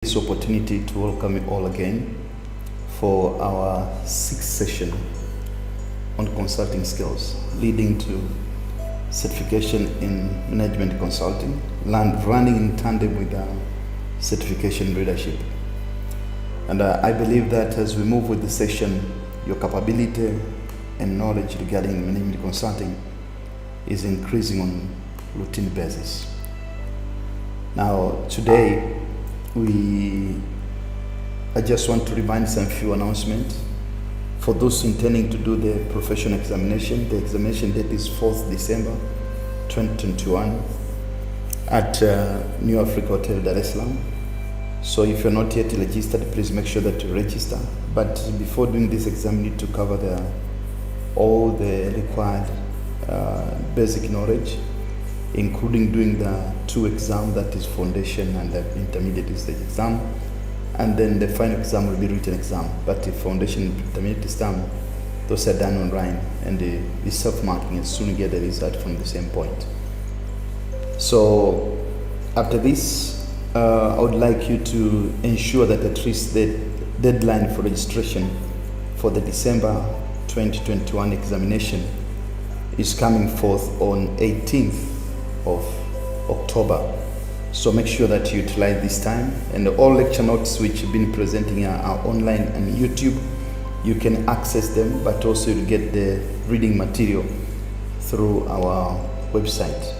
This opportunity to welcome you all again for our 6th session on consulting skills, leading to certification in management consulting, running in tandem with certification in leadership. And I believe that as we move with the session, your capability and knowledge regarding management consulting is increasing on routine basis. Now, today, I just want to remind some few announcements. For those intending to do the professional examination, the examination date is 4th December 2021 at New Africa Hotel, Dar es Salaam. So if you're not yet registered, please make sure that you register. But before doing this exam, you need to cover all the required basic knowledge, including doing the 2 exams, that is foundation and the intermediate stage exam, and then the final exam will be written exam. But the foundation and intermediate exam, those are done online, and the self-marking, and soon get the result from the same point. So after this, I would like you to ensure that at least the deadline for registration for the December 2021 examination is coming forth on 18th of October. So make sure that you utilize this time, and all lecture notes which have been presenting are online and YouTube. You can access them, but also you get the reading material through our website.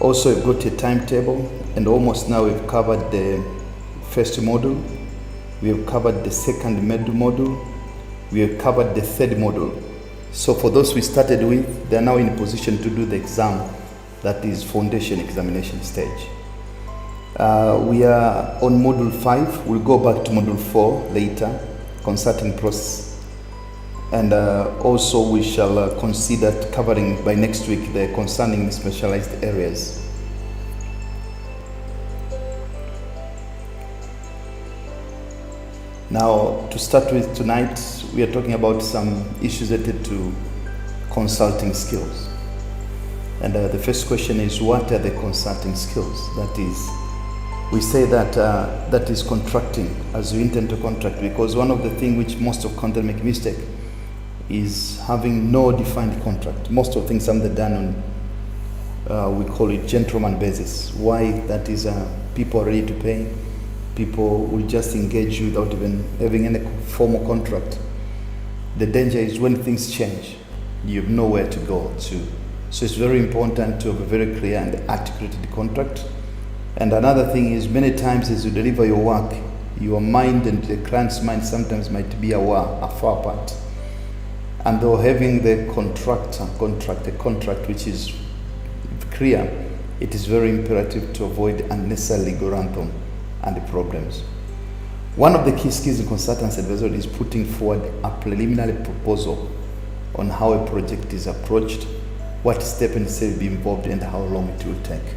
Also, we've got a timetable, and almost now we've covered the first module, we have covered the second module, we have covered the 3rd module. So for those we started with, they are now in a position to do the exam, that is foundation examination stage. We are on module 5. We'll go back to module 4 later, consulting process. And also we shall consider covering by next week the concerning specialized areas. Now, to start with tonight, we are talking about some issues related to consulting skills. And the first question is, what are the consulting skills? That is, we say that that is contracting, as you intend to contract, because one of the things which most of contractors make mistake is having no defined contract. Most of things are done on, we call it gentleman basis. Why? That is, people are ready to pay. People will just engage you without even having any formal contract. The danger is when things change, you have nowhere to go to. So it's very important to have a very clear and articulated contract. And another thing is, many times as you deliver your work, your mind and the client's mind sometimes might be far apart. And though having the contract which is clear, it is very imperative to avoid unnecessary legal ransom and the problems. One of the key skills in consultancy advisory is putting forward a preliminary proposal on how a project is approached, what step and step will be involved, and how long it will take.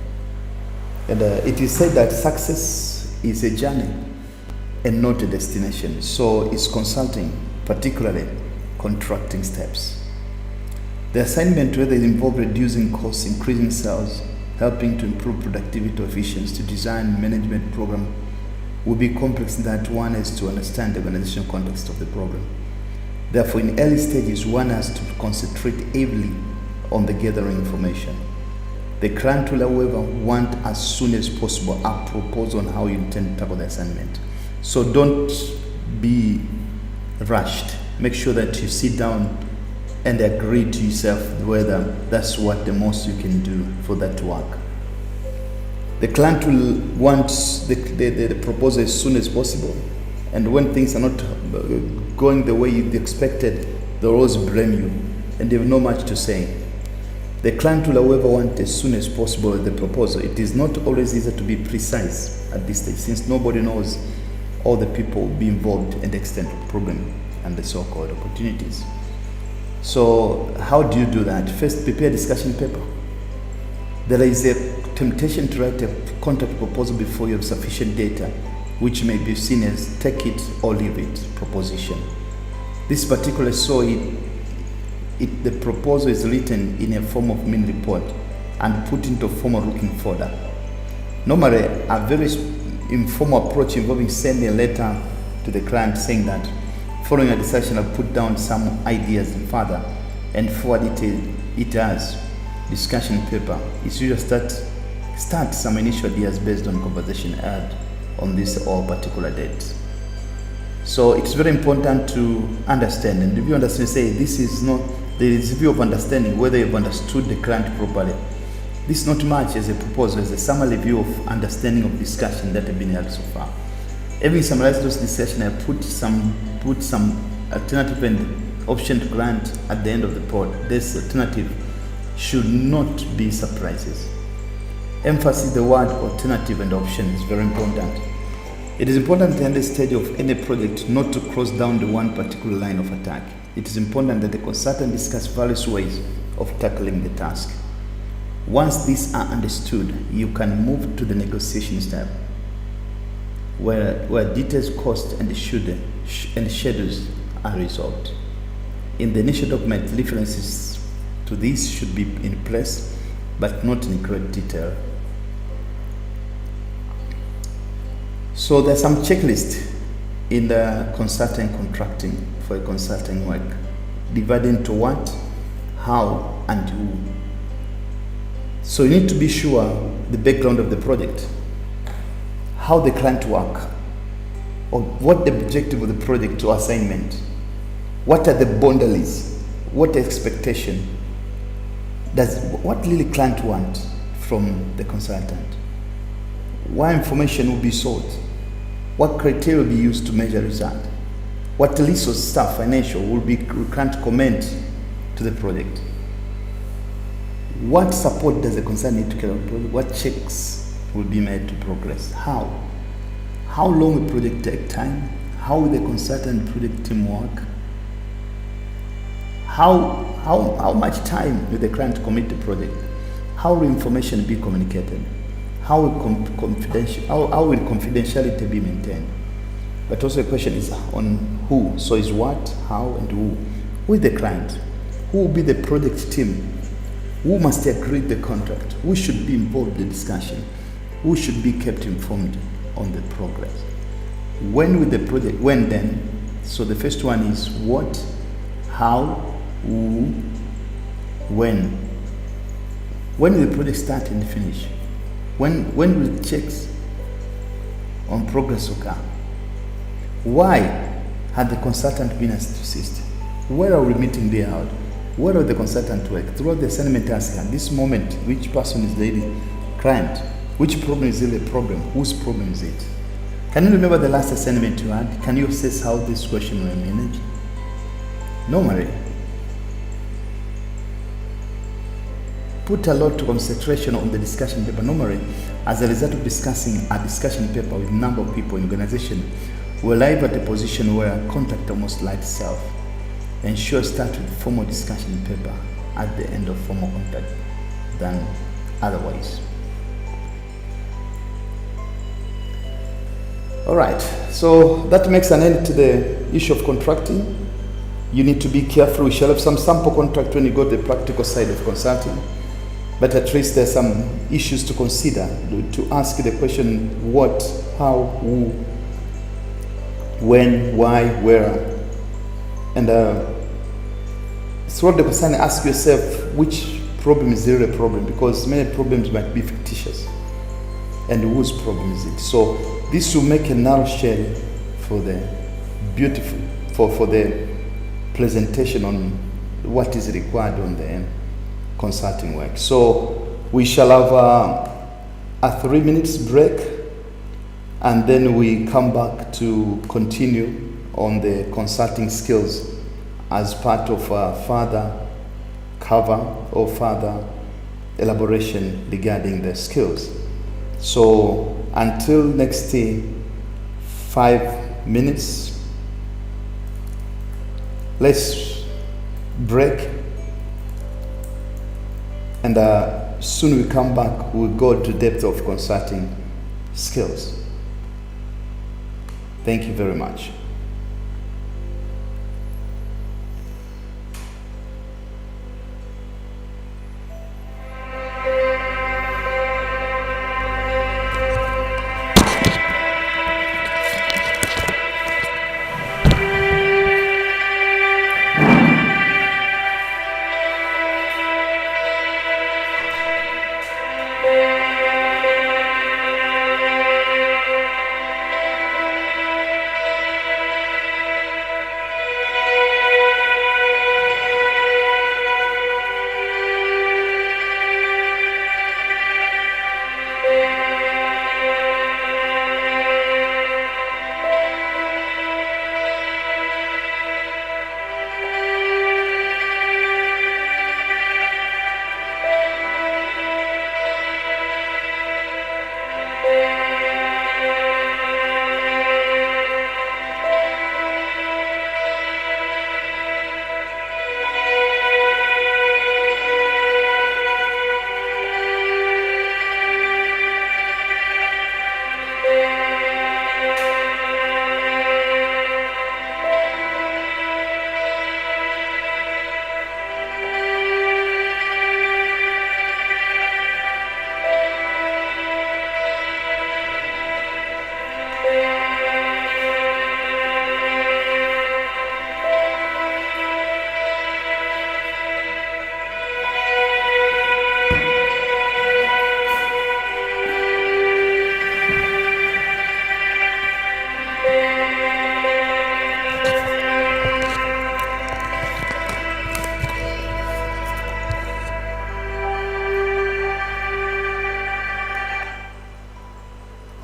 And it is said that success is a journey and not a destination. So it's consulting, particularly contracting steps. The assignment, whether it involves reducing costs, increasing sales, helping to improve productivity or efficiency, to design management program, will be complex in that one has to understand the organizational context of the problem. Therefore, in early stages, one has to concentrate heavily on the gathering information. The client will, however, want as soon as possible a proposal on how you intend to tackle the assignment. So don't be rushed. Make sure that you sit down and agree to yourself whether that's what the most you can do for that to work. The client will want the proposal as soon as possible, and when things are not going the way you expected, they'll always blame you, and they have not much to say. The client will, however, want as soon as possible the proposal. It is not always easy to be precise at this stage, since nobody knows all the people will be involved in the extent of the problem and the so-called opportunities. So how do you do that? First, prepare a discussion paper. There is a temptation to write a contract proposal before you have sufficient data, which may be seen as take it or leave it proposition. This particular the proposal is written in a form of mini report and put into a formal looking folder. Normally, a very informal approach involving sending a letter to the client saying that following a discussion I've put down some ideas further and forward it as discussion paper. It's usually start some initial ideas based on conversation had on this or particular date. So it's very important to understand, and if you understand, say there is a view of understanding whether you've understood the client properly. This is not much as a proposal, as a summary view of understanding of discussion that have been held so far. Having summarized those discussions, I put some alternative and option to client at the end of the pod. This alternative should not be surprises. Emphasis the word alternative and option is very important. It is important at the stage of any project not to cross down the one particular line of attack. It is important that the consultant discuss various ways of tackling the task. Once these are understood, you can move to the negotiation step, where details, cost, and schedules are resolved. In the initial document, references to these should be in place, but not in great detail. So there's some checklist in the consulting contracting for a consulting work, divided into what, how, and who. So you need to be sure the background of the project, how the client work, or what the objective of the project or assignment, what are the boundaries, what expectation, what really client want from the consultant, what information will be sought, what criteria will be used to measure result, what resource, staff, financial will client comment to the project, what support does the consultant need to carry out, what checks will be made to progress, how long will project take time, how will the consultant and project team work, how much time will the client commit to the project, how will information be communicated, how will confidentiality be maintained. But also the question is on who. So is what, how, and who. Who is the client? Who will be the project team? Who must agree the contract? Who should be involved in the discussion? Who should be kept informed on the progress? When will the project, when then? So the first one is what, how, who, when. When will the project start and finish? When will checks on progress occur? Why had the consultant been assisted? Where are we meeting the out? Where are the consultant work? Throughout the assignment task, at this moment, which person is the client? Which problem is really a problem? Whose problem is it? Can you remember the last assignment you had? Can you assess how this question were managed? Normally, put a lot of concentration on the discussion paper. Normally, as a result of discussing a discussion paper with a number of people in organization, we arrive at a position where contact almost like itself. Ensure start with formal discussion paper at the end of formal contact than otherwise. All right, so that makes an end to the issue of contracting. You need to be careful. We shall have some sample contract when you go to the practical side of consulting. But at least there's some issues to consider, to ask the question what, how, who, when, why, where. And throughout the concern, ask yourself which problem is really a problem, because many problems might be fictitious. And whose problem is it? So this will make a narrow shell for the for the presentation on what is required on the consulting work. So we shall have a 3 minutes break, and then we come back to continue on the consulting skills as part of further cover or further elaboration regarding the skills. So until next 5 minutes, let's break, and soon we come back, we'll go to depth of consulting skills. Thank you very much.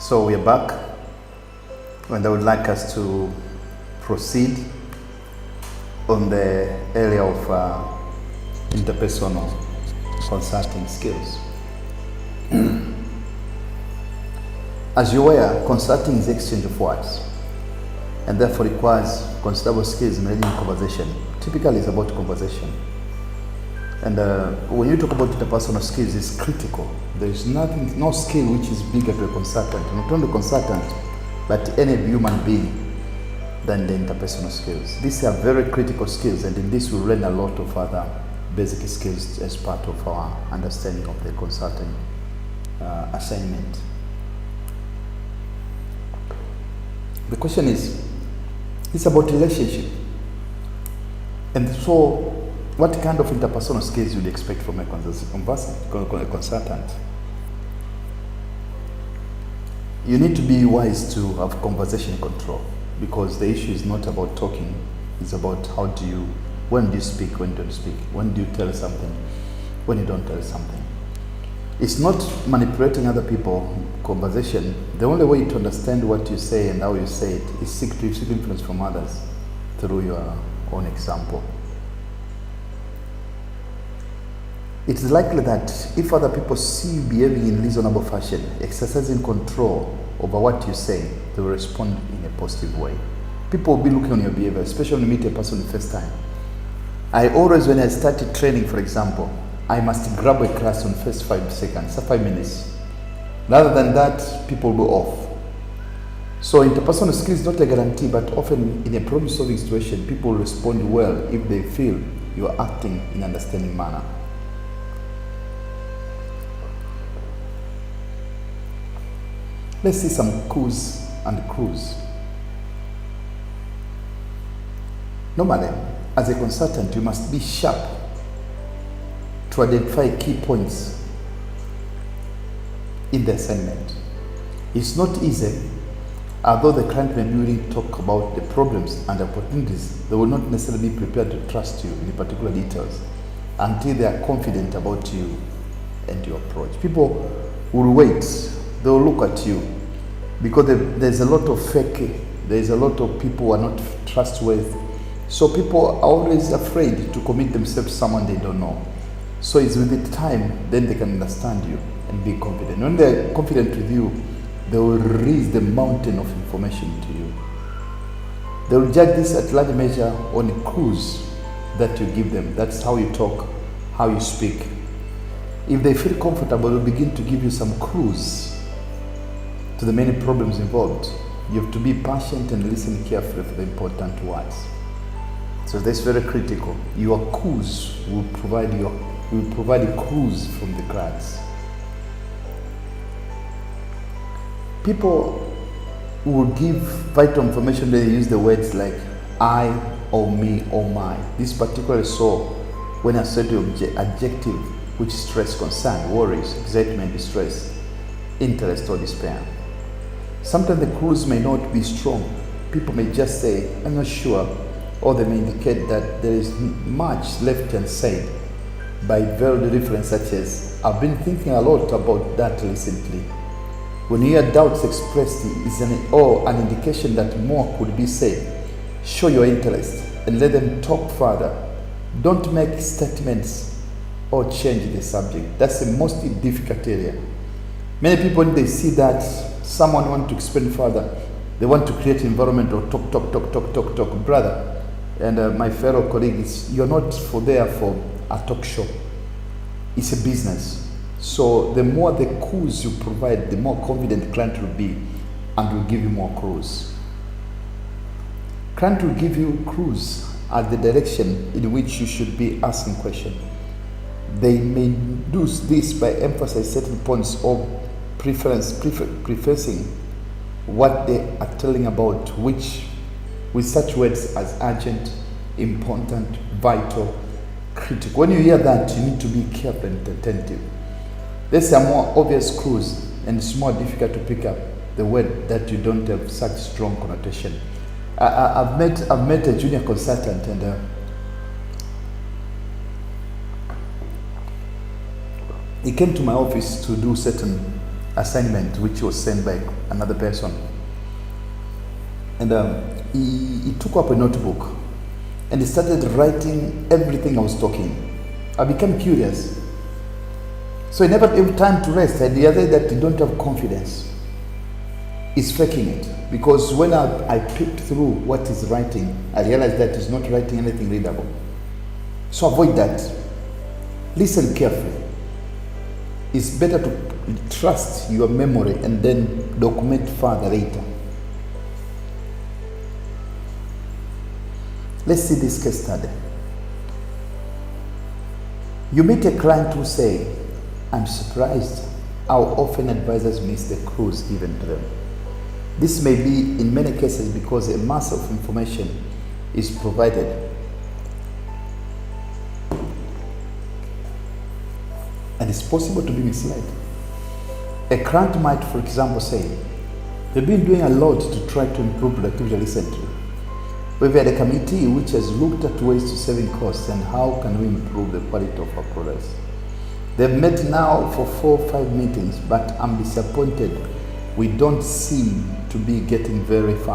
So we are back, and I would like us to proceed on the area of interpersonal consulting skills. As you're aware, consulting is the exchange of words, and therefore requires considerable skills in managing conversation. Typically, it's about conversation. And when you talk about interpersonal skills, it's critical. There is no skill which is bigger to a consultant, not only consultant, but any human being, than the interpersonal skills. These are very critical skills, and in this we learn a lot of other basic skills as part of our understanding of the consulting assignment. The question is, it's about relationship. And so, what kind of interpersonal skills would you expect from a consultant? You need to be wise to have conversation control, because the issue is not about talking, it's about when do you speak, when don't you speak, when do you tell something, when you don't tell something. It's not manipulating other people. Conversation, the only way to understand what you say and how you say it is seek influence from others through your own example. It is likely that if other people see you behaving in reasonable fashion, exercising control over what you say, they will respond in a positive way. People will be looking on your behavior, especially when you meet a person the first time. I always, when I started training, for example, I must grab a class on first 5 seconds, 5 minutes. Rather than that, people will go off. So interpersonal skills is not a guarantee, but often in a problem-solving situation, people respond well if they feel you are acting in an understanding manner. Let's see some coups and crews. Normally, as a consultant, you must be sharp to identify key points in the assignment. It's not easy, although the client may be willing to talk about the problems and opportunities. They will not necessarily be prepared to trust you in particular details until they are confident about you and your approach. People will wait. They will look at you because there's a lot of fake. There's a lot of people who are not trustworthy. So people are always afraid to commit themselves to someone they don't know. So it's with the time, then they can understand you and be confident. When they're confident with you, they will raise the mountain of information to you. They will judge this at large measure on the clues that you give them. That's how you talk, how you speak. If they feel comfortable, they'll begin to give you some clues to the many problems involved. You have to be patient and listen carefully for the important words. So that's very critical. Your clues will provide clues from the clients. People will give vital information. They use the words like I, or me, or my. This particularly so when associated with adjective which stress, concern, worries, excitement, distress, interest, or despair. Sometimes the clues may not be strong. People may just say, I'm not sure, or they may indicate that there is much left unsaid by veiled reference such as, I've been thinking a lot about that recently. When you hear doubts expressed is an indication that more could be said. Show your interest and let them talk further. Don't make statements or change the subject. That's the most difficult area. Many people, when they see that someone wants to explain further, they want to create an environment of talk. Brother, and my fellow colleagues, you're not there for a talk show. It's a business. So the more the clues you provide, the more confident the client will be and will give you more clues. Client will give you clues at the direction in which you should be asking questions. They may do this by emphasizing certain points or prefacing what they are telling about, which with such words as urgent, important, vital, critical. When you hear that, you need to be careful and attentive. There's a more obvious clues, and it's more difficult to pick up the word that you don't have such strong connotation. I've met a junior consultant, and he came to my office to do certain assignment which was sent by another person. And he took up a notebook and he started writing everything I was talking. I became curious. So he never gave time to rest. I realized that you don't have confidence. He's faking it. Because when I peeped through what he's writing, I realized that he's not writing anything readable. So avoid that. Listen carefully. It's better to trust your memory and then document further later. Let's see this case study. You meet a client who say, I'm surprised how often advisors miss the clues given to them. This may be in many cases because a mass of information is provided and it's possible to be misled. A client might, for example, say, they've been doing a lot to try to improve productivity recently. We've had a committee which has looked at ways to saving costs and how can we improve the quality of our products. They've met now for 4 or 5 meetings, but I'm disappointed. We don't seem to be getting very far.